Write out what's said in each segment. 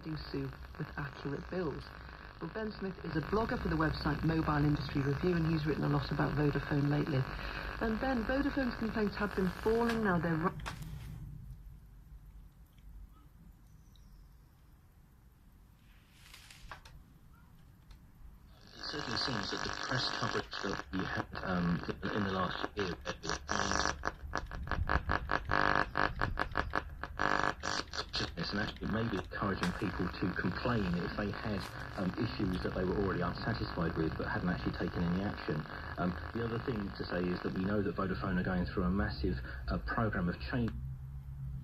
providing Sue with accurate bills. Well, Ben Smith is a blogger for the website Mobile Industry Review, and he's written a lot about Vodafone lately. And Ben, Vodafone's complaints have been falling. Now they're... It certainly seems that the press coverage that we had in the last year and actually maybe encouraging people to complain if they had issues that they were already unsatisfied with but hadn't actually taken any action. The other thing to say is that we know that Vodafone are going through a massive programme of change.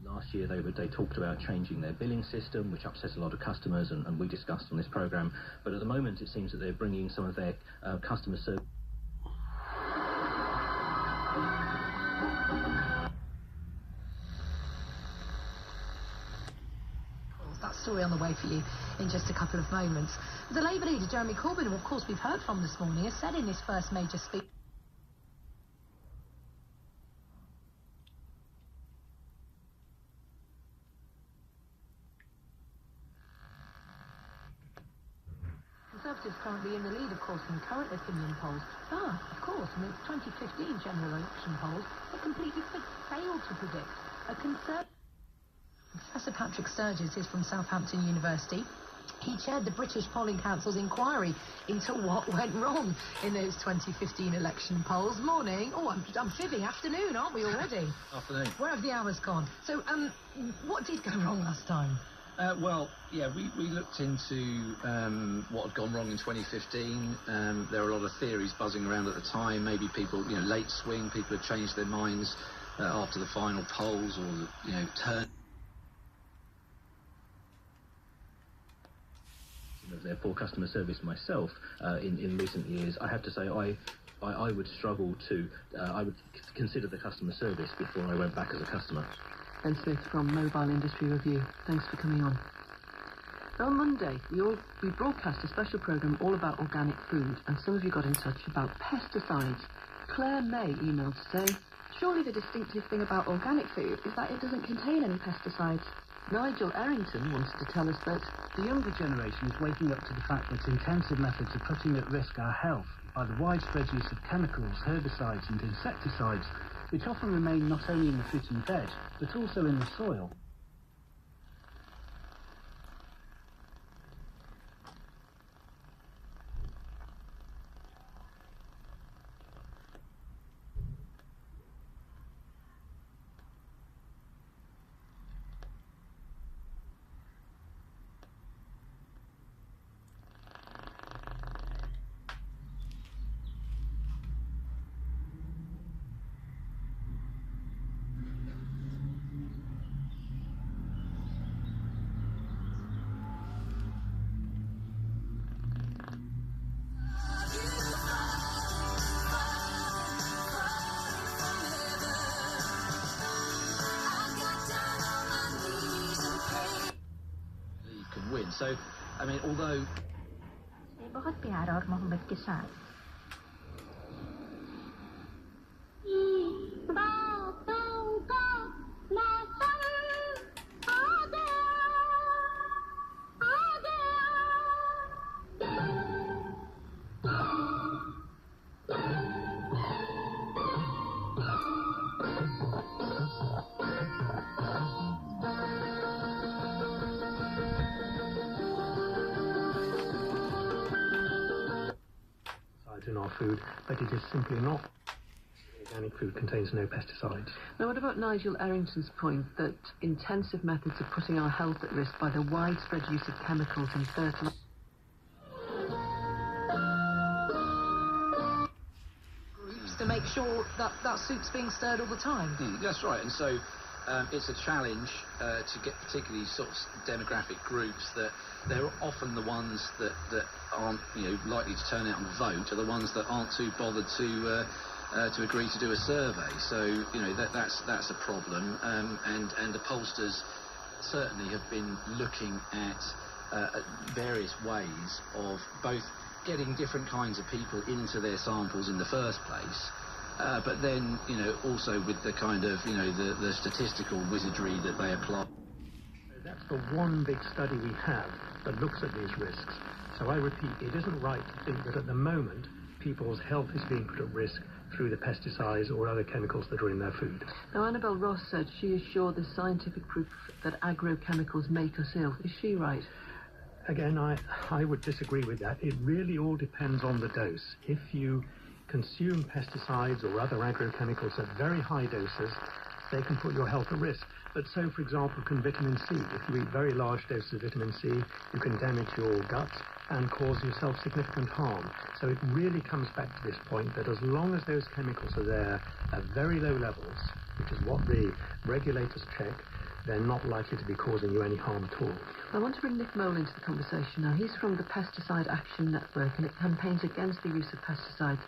Last year they talked about changing their billing system, which upsets a lot of customers, and we discussed on this programme. But at the moment it seems that they're bringing some of their customer service. That story on the way for you in just a couple of moments. The Labour leader Jeremy Corbyn, who of course we've heard from this morning, has said in his first major speech Conservatives currently in the lead, of course, in current opinion polls. Of course, in the 2015 general election polls, they completely failed to predict a Conservative. Professor Patrick Sturgis is from Southampton University. He chaired the British Polling Council's inquiry into what went wrong in those 2015 election polls. Morning. Oh, I'm fibbing. Afternoon, aren't we already? Afternoon. Where have the hours gone? So, what did go wrong last time? Well, yeah, we looked into what had gone wrong in 2015. There were a lot of theories buzzing around at the time. Maybe people, late swing, people had changed their minds after the final polls, or, turn of their poor customer service myself in recent years. I have to say I would struggle to, I would consider the customer service before I went back as a customer. Ben Smith from Mobile Industry Review. Thanks for coming on. On Monday, we broadcast a special programme all about organic food, and some of you got in touch about pesticides. Claire May emailed to say, surely the distinctive thing about organic food is that it doesn't contain any pesticides. Nigel Errington wanted to tell us that the younger generation is waking up to the fact that intensive methods are putting at risk our health by the widespread use of chemicals, herbicides and insecticides, which often remain not only in the fruit and veg, but also in the soil. Win. So, I mean, although बहुत प्यार और मोहब्बत के साथ in our food, but it is simply not. Organic food contains no pesticides. Now, what about Nigel Errington's point that intensive methods are putting our health at risk by the widespread use of chemicals and fertilizers? Groups to make sure that soup's being stirred all the time. That's right, and so it's a challenge to get particularly sort of demographic groups that they're often the ones that aren't likely to turn out and vote, are the ones that aren't too bothered to agree to do a survey. So that's a problem, and the pollsters certainly have been looking at various ways of both getting different kinds of people into their samples in the first place, but then also with the kind of the statistical wizardry that they apply. That's the one big study we have that looks at these risks. So I repeat, it isn't right to think that at the moment people's health is being put at risk through the pesticides or other chemicals that are in their food. Now, Annabel Ross said she is sure there's scientific proof that agrochemicals make us ill. Is she right? Again, I would disagree with that. It really all depends on the dose. If you consume pesticides or other agrochemicals at very high doses, they can put your health at risk. But so, for example, can vitamin C. If you eat very large doses of vitamin C, you can damage your gut and cause yourself significant harm. So it really comes back to this point that as long as those chemicals are there at very low levels, which is what the regulators check, they're not likely to be causing you any harm at all. I want to bring Nick Mole into the conversation now. He's from the Pesticide Action Network and it campaigns against the use of pesticides.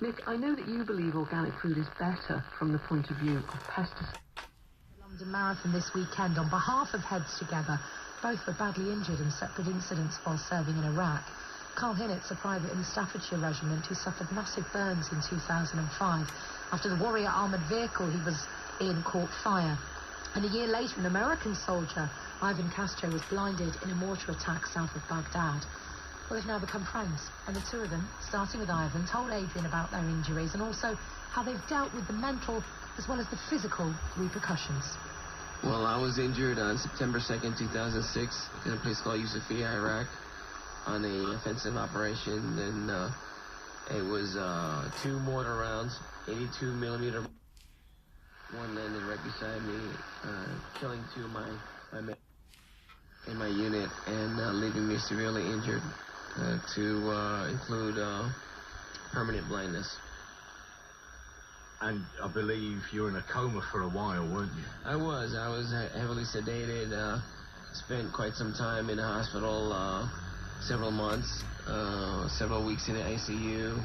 Nick, I know that you believe organic food is better from the point of view of pesticides. The London Marathon this weekend on behalf of Heads Together. Both were badly injured in separate incidents while serving in Iraq. Carl Hinnett's a private in the Staffordshire Regiment who suffered massive burns in 2005 after the Warrior armoured vehicle he was in caught fire. And a year later, an American soldier, Ivan Castro, was blinded in a mortar attack south of Baghdad. Well, they've now become friends, and the two of them, starting with Ivan, told Adrian about their injuries and also how they've dealt with the mental as well as the physical repercussions. Well, I was injured on September 2nd, 2006 in a place called Yusufia, Iraq, on a offensive operation, and it was 2 mortar rounds, 82 millimeter. One landed right beside me, killing 2 of my men in my unit and leaving me severely injured, to include permanent blindness. And I believe you were in a coma for a while, weren't you? I was heavily sedated, spent quite some time in the hospital, several months, several weeks in the ICU.